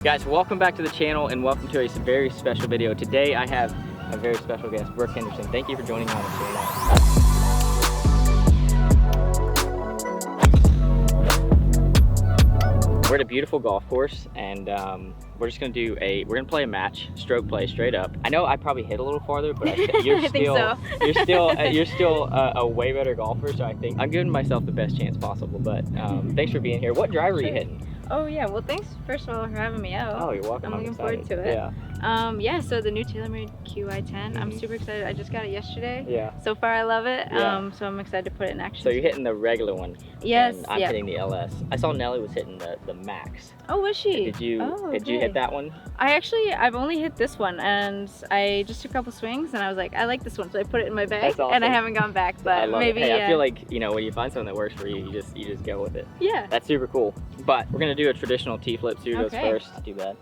Guys, welcome back to the channel and welcome to a very special video. Today I have a very special guest, Brooke Henderson. Thank you for joining me on the channel. We're at a beautiful golf course and we're just gonna we're gonna play a match, stroke play straight up. I know I probably hit a little farther, but you're still a way better golfer, so I think I'm giving myself the best chance possible. But thanks for being here. What driver are you hitting? Oh yeah, well thanks first of all for having me out. Oh, you're welcome. I'm looking forward to it. Yeah. Yeah, so the new TaylorMade QI10, I'm super excited. I just got it yesterday. Yeah. So far I love it. Yeah. So I'm excited to put it in action. So you're hitting the regular one. Yes. And I'm hitting the LS. I saw Nelly was hitting the Max. Oh, was she? Did you hit that one? I've only hit this one, and I just took a couple swings and I was like, I like this one, so I put it in my bag. That's awesome. And I haven't gone back, but maybe I feel like, you know, when you find something that works for you, you just go with it. Yeah. That's super cool. But we're gonna do a traditional T-flip. So who goes first? Too bad.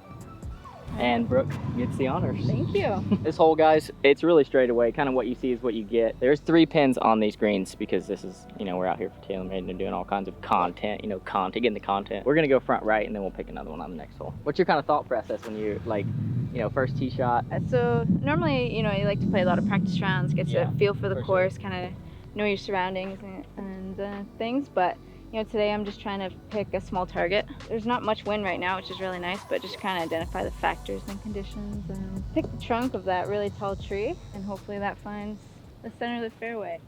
And Brooke gets the honors. Thank you. This hole, guys, it's really straight away. Kind of what you see is what you get. There's 3 pins on these greens because this is, you know, we're out here for TaylorMade and they're doing all kinds of content, you know, getting the content. We're gonna go front right and then we'll pick another one on the next hole. What's your kind of thought process when you're like, you know, first tee shot? So normally, you know, you like to play a lot of practice rounds, get to feel for the course, kind of know your surroundings and things, but you know, today I'm just trying to pick a small target. There's not much wind right now, which is really nice, but just kind of identify the factors and conditions and pick the trunk of that really tall tree, and hopefully that finds the center of the fairway.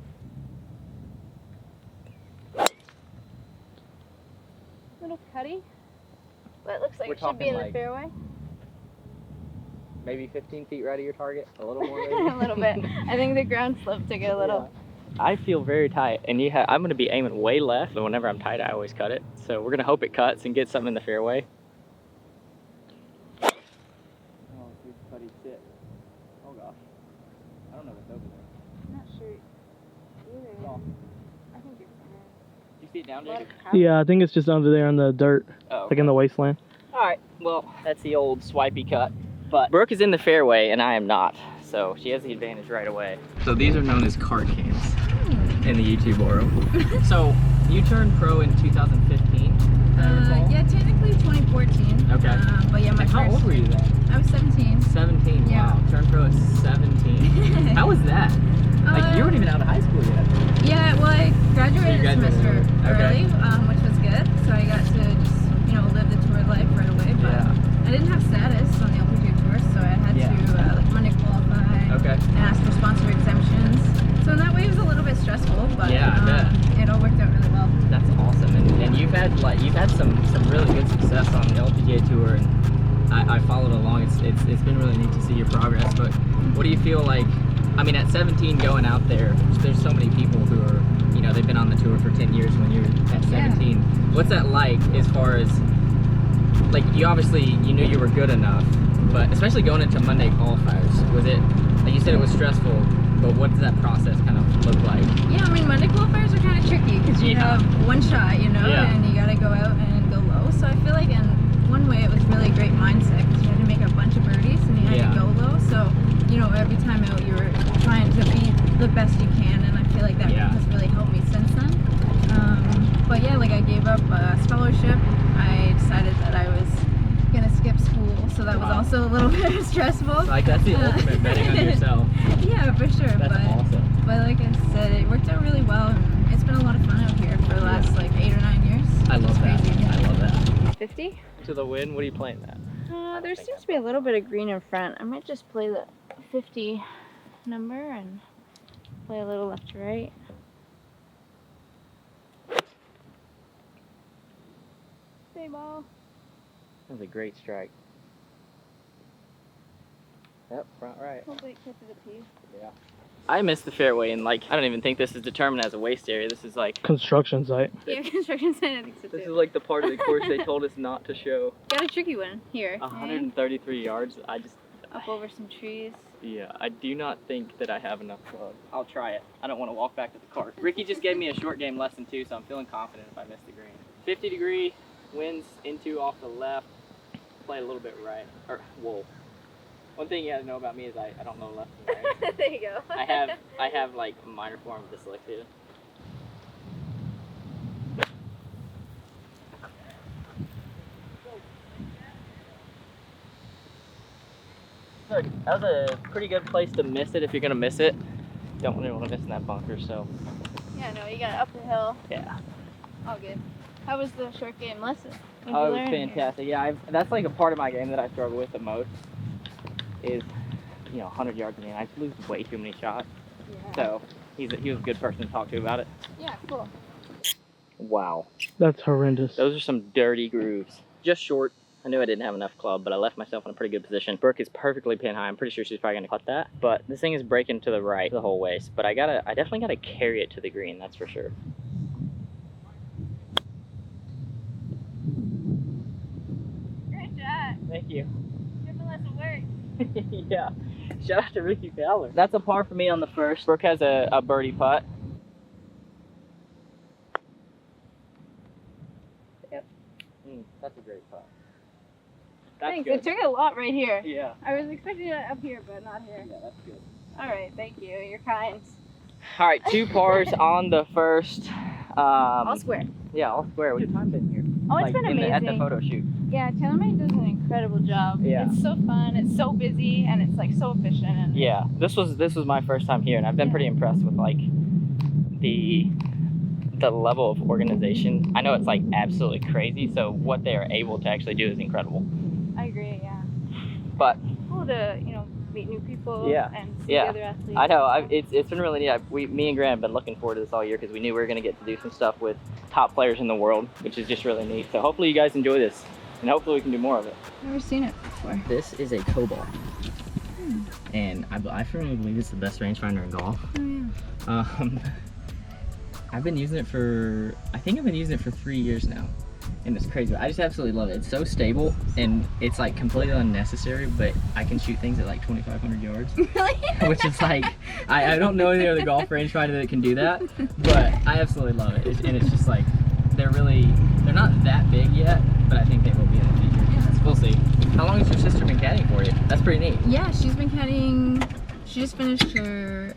Little cutty, but it looks like it should be in the fairway. Maybe 15 feet right of your target, a little more maybe. A little bit. I think the ground slope took it a little. Yeah. I feel very tight, and I'm going to be aiming way left, but whenever I'm tight, I always cut it. So we're going to hope it cuts and get something in the fairway. Oh, good putty sit. Oh gosh. I don't know what's over there. I'm not sure either. Oh. I think you're fine. You see it down, Jacob? Yeah, I think it's just under there in the dirt, like in the wasteland. All right, well, that's the old swipey cut. But Brooke is in the fairway, and I am not. So she has the advantage right away. So these are known as card cams in the YouTube world. So you turned pro in 2015? Yeah, technically 2014. Okay. But yeah, how old were you then? I was 17. 17, yeah. Wow. Turned pro at 17. How was that? Like, you weren't even out of high school yet. Yeah, well, I graduated a semester early, which was good. So I got to just, you know, live the tour life right away. But I didn't have status on the LPGA tour, so I had to like Monday qualify and ask for sponsor exemptions. So in that way it was a little bit stressful, but it all worked out really well. That's awesome, and you've had some really good success on the LPGA tour, and I followed along. It's been really neat to see your progress. But what do you feel like? I mean, at 17 going out there's so many people who are, you know, they've been on the tour for 10 years when you're at 17. What's that like as far as, like, you knew you were good enough, but especially going into Monday qualifiers, was it, like you said, it was stressful, but what does that process kind of look like? Yeah, I mean, Monday qualifiers are kind of tricky because you have one shot, you know, and you got to go out and go low. So I feel like in one way it was really a great mindset because you had to make a bunch of birdies and you had to go low. So, you know, every time out you were trying to be the best you can, and I feel like that has really helped me since then. But yeah, like I gave up a scholarship. I decided that I was gonna skip school, so that was also a little bit stressful. Like, that's the ultimate betting on yourself. Yeah, for sure. That's awesome. But like I said, it worked out really well, and it's been a lot of fun out here for the last like 8 or 9 years. I love that. Crazy. I love that. 50? To the wind, what are you playing at? There seems to be a little bit of green in front. I might just play the 50 number and play a little left to right. Stay ball. That was a great strike. Yep, front right. Hopefully it catches a piece. Yeah. I missed the fairway, and like, I don't even think this is determined as a waste area. This is like construction site. Yeah, construction site, I think so too. This is like the part of the course they told us not to show. Got a tricky one here. 133 yards. Up over some trees. Yeah, I do not think that I have enough club. I'll try it. I don't want to walk back to the cart. Ricky just gave me a short game lesson too, so I'm feeling confident if I miss the green. 50-degree, winds into off the left, play a little bit right. Or, whoa. One thing you have to know about me is I don't know left and right. There you go. I have like a minor form of dyslexia. was a pretty good place to miss it if you're gonna miss it. Don't really want to miss in that bunker, so. Yeah, no, you got up the hill. Yeah. All good. How was the short game lesson? Oh, it was fantastic. Yeah, that's like a part of my game that I struggle with the most is, 100 yards in the end. I just lose way too many shots. Yeah. So he was a good person to talk to about it. Yeah, cool. Wow. That's horrendous. Those are some dirty grooves. Just short. I knew I didn't have enough club, but I left myself in a pretty good position. Brooke is perfectly pin high. I'm pretty sure she's probably gonna cut that. But this thing is breaking to the right the whole way. But I definitely gotta carry it to the green, that's for sure. Great shot. Thank you. Triple lesson work. Yeah. Shout out to Ricky Fowler. That's a par for me on the first. Brooke has a birdie putt. Yep. That's a great putt. Thanks. Good. It took a lot right here. Yeah. I was expecting it up here, but not here. Yeah, that's good. All right, thank you. You're kind. All right, 2 pars on the first. All square. Yeah, all square. What's your time been here? Oh, it's been amazing. At the photo shoot. Yeah, TaylorMade does an incredible job. Yeah. It's so fun. It's so busy, and it's like so efficient. And Yeah, this was my first time here, and I've been pretty impressed with like the level of organization. I know it's like absolutely crazy, so what they are able to actually do is incredible. I agree. Yeah. But Cool to meet new people. Yeah. And see Yeah. the other athletes. I know it's been really neat. Me and Graham have been looking forward to this all year because we knew we were going to get to do some stuff with top players in the world, which is just really neat. So hopefully you guys enjoy this, and hopefully we can do more of it. Never seen it before. This is a Cobalt, and I firmly believe it's the best rangefinder in golf. Oh yeah. I've been using it for 3 years now, and it's crazy. I just absolutely love it. It's so stable, and it's like completely unnecessary, but I can shoot things at like 2,500 yards. Really? Which is like, I don't know any other golf rangefinder that can do that, but I absolutely love it. And it's just like, they're not that big yet, but I think they will be in the future. Yeah. We'll see. How long has your sister been caddying for you? That's pretty neat. Yeah, she's been caddying. She just finished her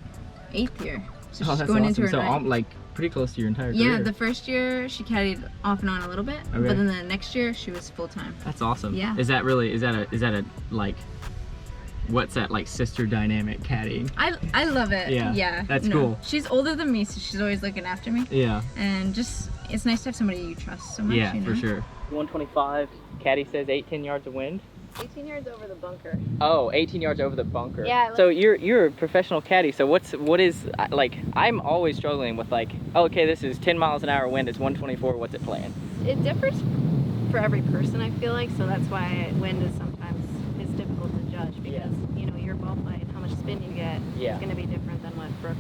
8th year, so she's That's going awesome. into her So 9th. I'm like pretty close to your entire career. Yeah, the first year she caddied off and on a little bit, Okay. but then the next year she was full time. That's awesome. Yeah. Is that a like, what's that like sister dynamic caddying? I love it. Yeah, Yeah. that's cool. She's older than me, so she's always looking after me. Yeah. And just it's nice to have somebody you trust so much. Yeah, you know? for sure. 125. Caddy says 10 yards of wind. 18 yards over the bunker. Oh, 18 yards over the bunker. Yeah. So you're a professional caddy. So what is like? I'm always struggling with like, oh, okay, this is 10 miles an hour wind. It's 124. What's it playing? It differs for every person, I feel like. So that's why wind is sometimes difficult to judge because your ball flight, how much spin you get, is going to be different than what Brooke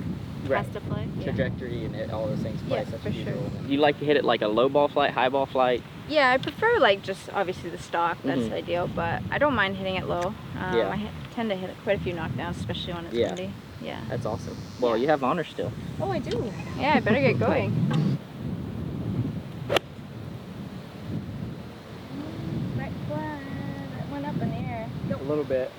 has to play. Trajectory and all those things play such for a huge sure. role. You like to hit it like a low ball flight, high ball flight? Yeah, I prefer like just obviously the stock. That's Mhm. ideal, but I don't mind hitting it low. Yeah. I tend to hit quite a few knockdowns, especially when it's windy. Yeah. That's awesome. Well, you have honors still. Oh, I do. Yeah, I better get going. Right flag. That went up in the air. A little bit.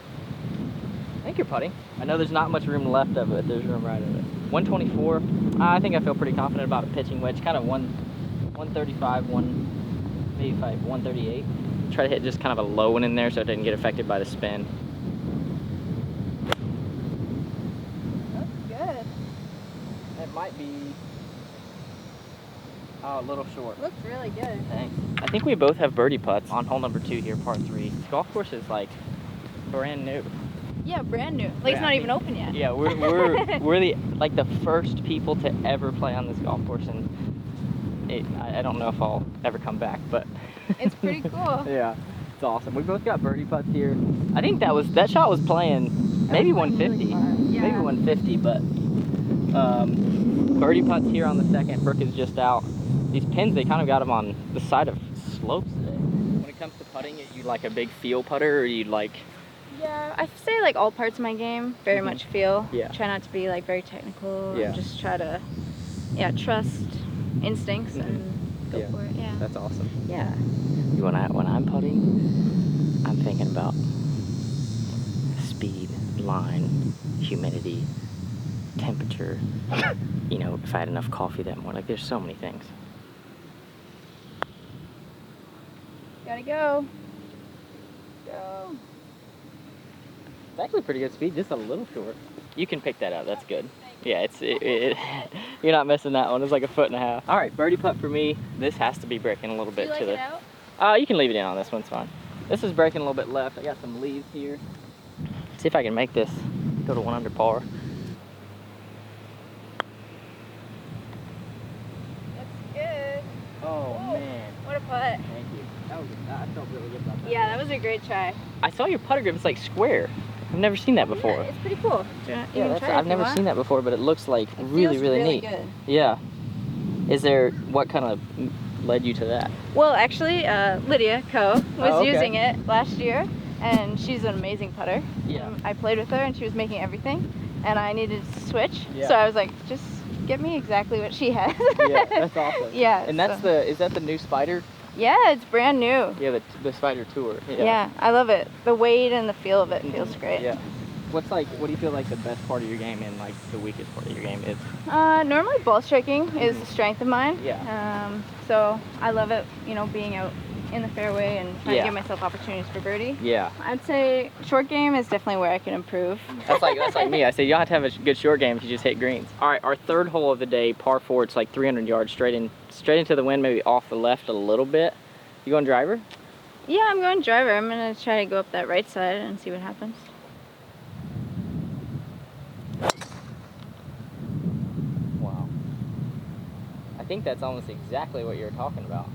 I think you're putting. I know there's not much room left of it. There's room right of it. 124. I think I feel pretty confident about a pitching wedge. Kind of 135, 138. Try to hit just kind of a low one in there so it doesn't get affected by the spin. That's good. It might be a little short. Looks really good. Thanks. I think we both have birdie putts on hole number 2 here, par 3. This golf course is like brand new. Yeah, brand new. Like it's not even open yet. Yeah, we're the first people to ever play on this golf course, and I don't know if I'll ever come back, but It's pretty cool. Yeah, it's awesome. We both got birdie putts here. I think that shot was playing maybe 150, Yeah. maybe 150, but birdie putts here on the second. Brooke is just out. These pins, they kind of got them on the side of slopes today. When it comes to putting, you like a big feel putter, or you like? Yeah, I say like all parts of my game, very much feel. Yeah. Try not to be like very technical. Yeah. And just try to, trust instincts and go for it. Yeah. That's awesome. Yeah. When I'm putting, I'm thinking about speed, line, humidity, temperature. If I had enough coffee that morning. Like, there's so many things. Gotta go. Go. It's actually pretty good speed, just a little short. You can pick that up, that's good. Yeah, you're not missing that one. It's like 1.5 feet. All right, birdie putt for me. This has to be breaking a little bit to the. You can leave it in on this one's fine. This is breaking a little bit left. I got some leaves here. See if I can make this go to 1 under par. That's good. Oh man. What a putt. Thank you. I felt really good about that. Yeah, that was a great try. I saw your putter grip. It's like square. I've never seen that before. Yeah, it's pretty cool. I've never seen that before, but it looks like really neat. Good. Yeah. What kind of led you to that? Well, actually, Lydia Co. was using it last year, and she's an amazing putter. Yeah. I played with her, and she was making everything, and I needed to switch. Yeah. So I was like, just get me exactly what she has. Yeah, that's awesome. Yeah. And is that the new Spider? Yeah, it's brand new. Yeah, the Spider Tour. Yeah, I love it. The weight and the feel of it feels great. Yeah. What do you feel like the best part of your game and like the weakest part of your game is? Normally ball striking is a strength of mine. Yeah. So I love it, being out in the fairway and trying to give myself opportunities for birdie. Yeah. I'd say short game is definitely where I can improve. That's like me. I say you don't have to have a good short game if you just hit greens. All right, our third hole of the day, par 4. It's like 300 yards straight into the wind, maybe off the left a little bit. You going driver? Yeah, I'm going driver. I'm gonna try to go up that right side and see what happens. Wow. I think that's almost exactly what you were talking about.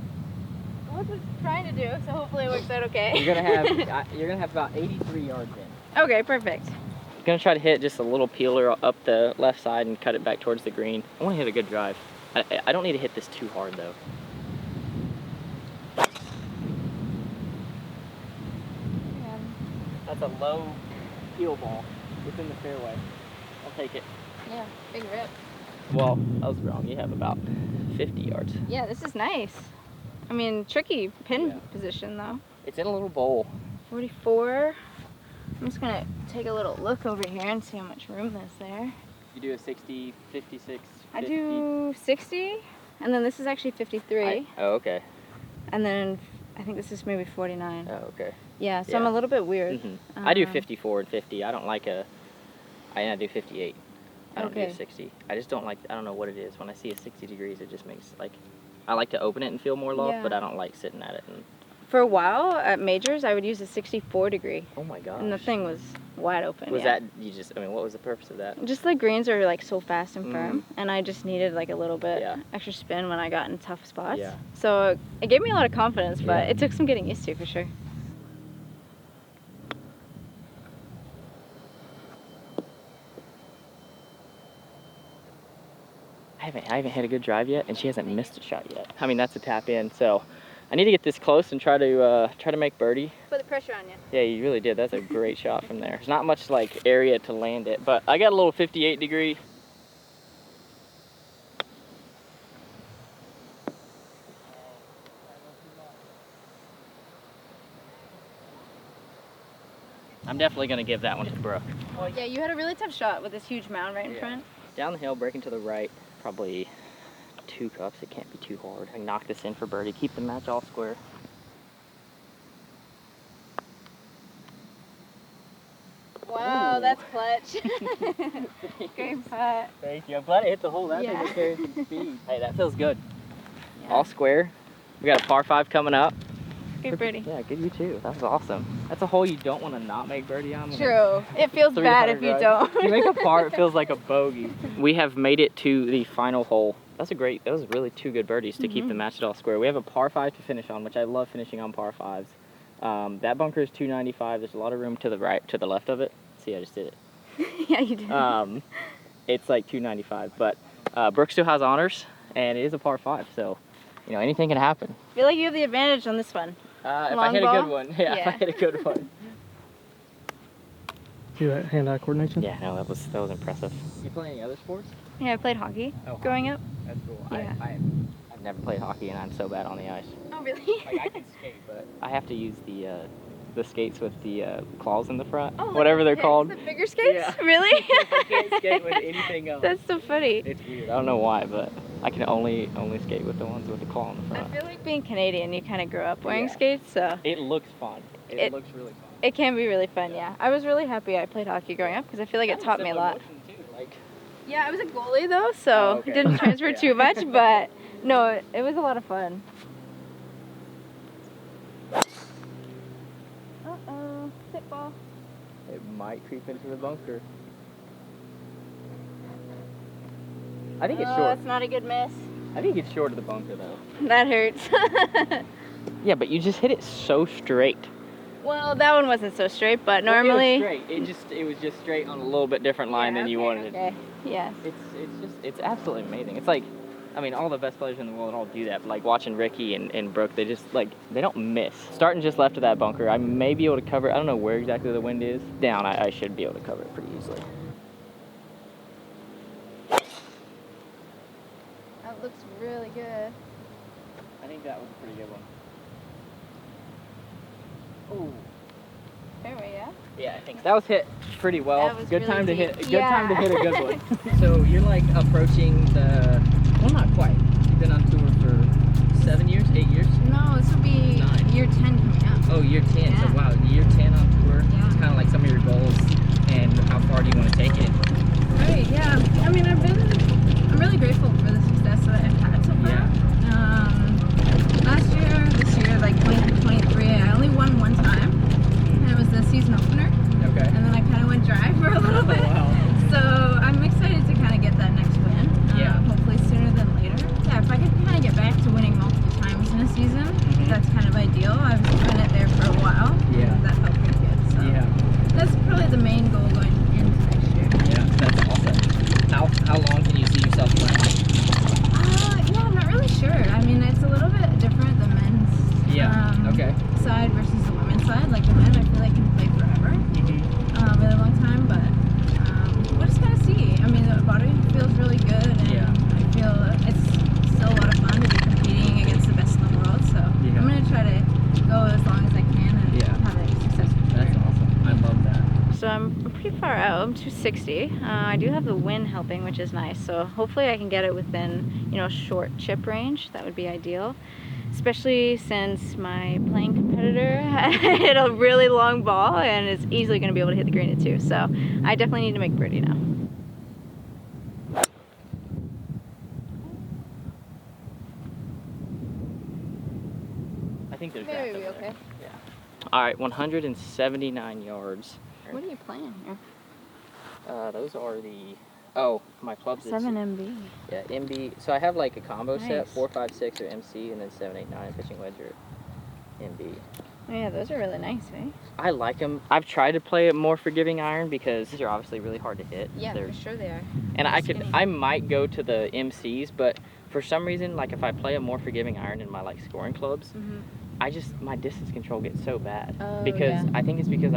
Well, that's what I'm trying to do, so hopefully it works out okay. You're gonna have about 83 yards in. Okay, perfect. I'm gonna try to hit just a little peeler up the left side and cut it back towards the green. I want to hit a good drive. I don't need to hit this too hard though. That's a low peel ball within the fairway. I'll take it. Yeah, big rip. Well, I was wrong. You have about 50 yards. Yeah, this is nice. I mean, tricky pin position though. It's in a little bowl. 44. I'm just gonna take a little look over here and see how much room there's there. You do a 60, 56, 50? I do 60, and then this is actually 53. Oh, okay. And then I think this is maybe 49. Oh, okay. Yeah, so I'm a little bit weird. I do 54 and 50. I don't like I do 58. I don't do 60. I just don't like, I don't know what it is. When I see a 60 degrees, it just makes I like to open it and feel more loft, but I don't like sitting at it. And for a while at majors, I would use a 64 degree. Oh my gosh. And the thing was wide open. Was that, what was the purpose of that? Just the greens are like so fast and firm, and I just needed like a little bit extra spin when I got in tough spots. Yeah. So it gave me a lot of confidence, but it took some getting used to for sure. I haven't hit a good drive yet, and she hasn't missed a shot yet. I mean, that's a tap in, so I need to get this close and try to make birdie. Put the pressure on you. Yeah, you really did. That's a great shot from there. There's not much like area to land it, but I got a little 58 degree. I'm definitely gonna give that one to Brooke. Well, yeah, you had a really tough shot with this huge mound right in front. Down the hill, breaking to the right, probably 2 cups. It can't be too hard. I can knock this in for birdie, keep the match all square. Wow, that's clutch. Great putt. Thank you. I'm glad I hit the hole. That thing was carrying some speed. Hey, that feels good. Yeah. All square. We got a par 5 coming up. Good birdie. Yeah, good you too. That was awesome. That's a hole you don't want to not make birdie on. True. It feels bad if you don't. If you make a par, it feels like a bogey. We have made it to the final hole. That was really 2 good birdies to keep the match at all square. We have a par 5 to finish on, which I love finishing on par 5s. That bunker is 295. There's a lot of room to the left of it. See, I just did it. Yeah, you did. It's like 295, but Brooke still has honors, and it is a par 5, so anything can happen. I feel like you have the advantage on this one. If I hit a good one, if I hit a good one. See that hand-eye coordination? Yeah, no, that was impressive. You play any other sports? Yeah, I played hockey growing up. That's cool. Yeah. I've never played hockey, and I'm so bad on the ice. Oh, really? I can skate, but I have to use the skates with the claws in the front, oh, whatever they're called. The figure skates? Yeah. Really? I can't skate with anything else. That's so funny. It's weird. I don't know why, but I can only skate with the ones with the claw in the front. I feel like being Canadian, you kind of grew up wearing skates, so. It looks fun. It looks really fun. It can be really fun, yeah. I was really happy I played hockey growing up because I feel like it taught me a lot. Yeah, I was a goalie though, so it didn't transfer too much, but no, it was a lot of fun. Uh-oh, sit ball. It might creep into the bunker. I think it's short. That's not a good miss. I think it's short of the bunker though. That hurts. Yeah, but you just hit it so straight. Well, that one wasn't so straight, but normally... It was straight. It was just straight on a little bit different line than you wanted it. Okay, yes. It's absolutely amazing. It's like, I mean, all the best players in the world all do that, but like watching Ricky and Brooke, they just like, they don't miss. Starting just left of that bunker, I may be able to cover it. I don't know where exactly the wind is. Down, I should be able to cover it pretty easily. That looks really good. I think that was a pretty good one. Ooh. Fairway, yeah? Yeah, I think that was hit pretty well. That was good really time to deep. hit. Good time to hit a good one. So you're like approaching the. Well, not quite. You've been on tour for 7 years, 8 years. No, this will be 9. year 10 coming up. Oh, year 10. Yeah. So wow, year 10 on tour. Yeah. It's kind of like some of your goals and how far do you want to take it? Right. Yeah. I mean, I'm really grateful for the success that I've had so far. Yeah. Last year, this year, like 2023, I only won one time. And it was the season opener. Okay. And then I kind of went dry for a little bit. Wow. So I'm excited to kind of get that next win. Yeah. Hopefully sooner than later. Yeah, if I could kind of get back to winning multiple times in a season, that's kind of ideal. I've been it there for a while. Yeah. And that felt pretty good. So Yeah. that's probably the main goal going into next year. Yeah, that's awesome. How long can you see yourself playing? Yeah, I'm not really sure. I mean, it's a little bit different, the men's side versus the women's side. Like the men, I feel like can play forever, really long time, but we'll just kind of see. I mean, the body feels really good, and I feel it's still a lot of fun to be competing against the best in the world, so I'm going to try to go as long as I can and have a successful career. That's awesome. I love that. So I'm pretty far out. I'm 260. I do have the wind helping, which is nice. So hopefully I can get it within, short chip range. That would be ideal. Especially since my playing competitor hit a really long ball and is easily going to be able to hit the green at 2. So I definitely need to make birdie now. I think there's Maybe grass we'll over be okay. there. Yeah. All right, 179 yards. What are you playing here? Those are the my clubs. 7 MB. Yeah, MB. So I have like a combo set, Nice. 4, 5, 6 or MC, and then 7, 8, 9 pitching wedge or MB. Oh yeah, those are really nice, eh? I like them. I've tried to play a more forgiving iron because these are obviously really hard to hit. Yeah, for sure they are. And Skinny. I might go to the MCs, but for some reason, like if I play a more forgiving iron in my like scoring clubs, my distance control gets so bad. Oh, because I think it's because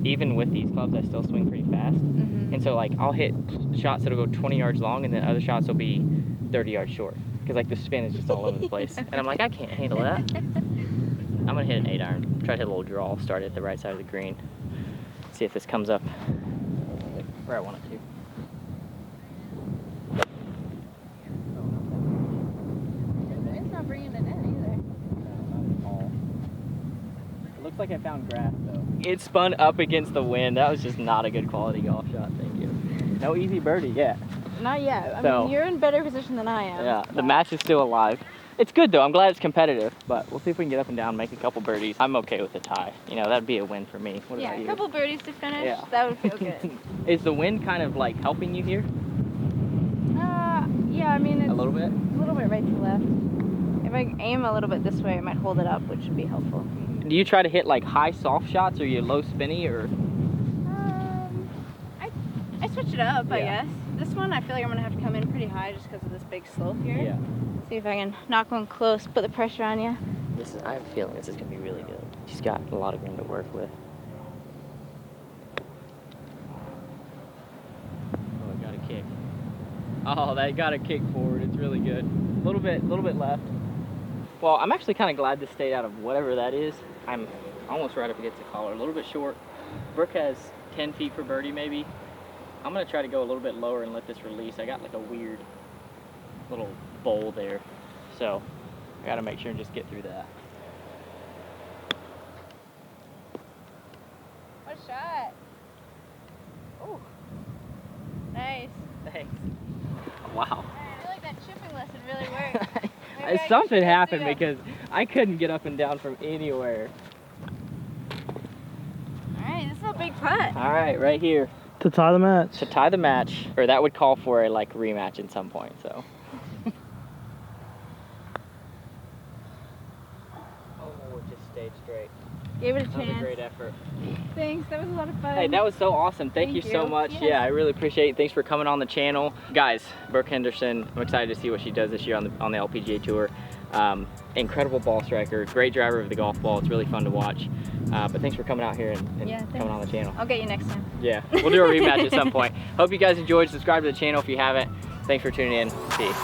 even with these clubs, I still swing pretty fast. And so like I'll hit shots that'll go 20 yards long and then other shots will be 30 yards short. Because like the spin is just all over the place. And I'm like, I can't handle that. I'm gonna hit an 8 iron. Try to hit a little draw, start at the right side of the green. See if this comes up where I want it to. It's not bringing it in either. It looks like I found grass though. It spun up against the wind. That was just not a good quality golf shot, thank you. No easy birdie yet. Not yet. I So- mean, you're in better position than I am. Yeah, the match is still alive. It's good though, I'm glad it's competitive, but we'll see if we can get up and down, make a couple birdies. I'm okay with a tie. That'd be a win for me. What Yeah, about a you? couple birdies to finish. Yeah. That would feel good. Is the wind kind of like helping you here? Yeah, I mean, it's A little bit? a little bit right to left. If I aim a little bit this way, it might hold it up, which would be helpful. Do you try to hit like high soft shots or are you low spinny or? I switch it up, I Yeah. guess. This one, I feel like I'm gonna have to come in pretty high just because of this big slope here. Yeah. See if I can knock one close, put the pressure on you. I have a feeling this is gonna be really good. She's got a lot of room to work with. Oh, I got a kick. Oh, that got a kick forward. It's really good. A little bit left. Well, I'm actually kind of glad this stayed out of whatever that is. I'm almost right up against the collar. A little bit short. Brooke has 10 feet for birdie maybe. I'm gonna try to go a little bit lower and let this release. I got like a weird little bowl there. So I gotta make sure and just get through that. What a shot. Oh. Nice. Thanks. Wow. I feel like that chipping lesson really worked. Something happened because I couldn't get up and down from anywhere. Alright, this is a big putt. All right, right here. To tie the match. To tie the match, or that would call for a like rematch at some point, so. Oh, just stayed straight. Gave it a That was a chance. great effort. Thanks, that was a lot of fun. Hey, that was so awesome. Thank you so much. Yes. Yeah, I really appreciate it. Thanks for coming on the channel. Guys, Brooke Henderson, I'm excited to see what she does this year on the LPGA Tour. Incredible ball striker, great driver of the golf ball. It's really fun to watch. But thanks for coming out here and coming on the channel. I'll get you next time. Yeah, we'll do a rematch at some point. Hope you guys enjoyed. Subscribe to the channel if you haven't. Thanks for tuning in. Peace.